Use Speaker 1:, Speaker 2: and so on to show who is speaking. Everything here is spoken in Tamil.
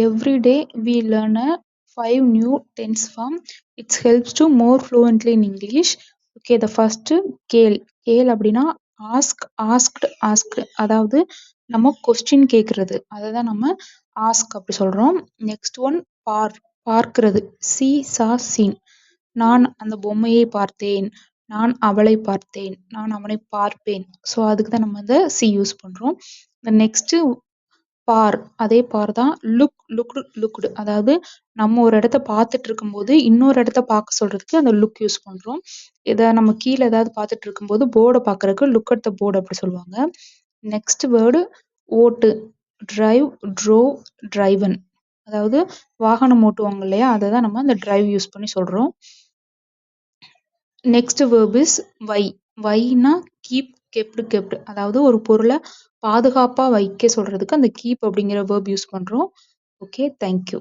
Speaker 1: every day we learn a 5 new tense form. It helps to more fluently in English. Okay, the first கேள் அப்படின்னா ask, asked, asked. அதாவது நம்ம கொஸ்டின் கேட்கறது அதை தான் நம்ம ஆஸ்க் அப்படி சொல்றோம். நெக்ஸ்ட் ஒன் பார்க்கிறது, seen. நான் அந்த பொம்மையை பார்த்தேன், நான் அவளை பார்த்தேன், நான் அவனை பார்ப்பேன். ஸோ அதுக்கு தான் நம்ம இந்த சி யூஸ் பண்றோம். நெக்ஸ்ட் அதே தான் லுக்டு. அதாவது நம்ம ஒரு இடத்த பார்த்துட்டு இருக்கும்போது இன்னொரு இடத்த பார்க்க சொல்றதுக்கு அந்த லுக் யூஸ் பண்றோம். இதை நம்ம கீழே ஏதாவது பார்த்துட்டு இருக்கும்போது போர்டை பார்க்கறதுக்கு லுக் அட் த போர்டு அப்படி சொல்லுவாங்க. நெக்ஸ்ட் வேர்டு ஓட்டு, டிரைவ், ட்ரோவ், டிரைவன். அதாவது வாகனம் ஓட்டுவாங்க இல்லையா, அதை தான் நம்ம அந்த டிரைவ் யூஸ் பண்ணி சொல்றோம். நெக்ஸ்ட் வேர்ப் இஸ் வைனா கீப், கெப்ட். அதாவது ஒரு பொருளை பாதுகாப்பா வைக்க சொல்றதுக்கு அந்த கீப் அப்படிங்கிற வேர்ப் யூஸ் பண்றோம். Okay, thank you.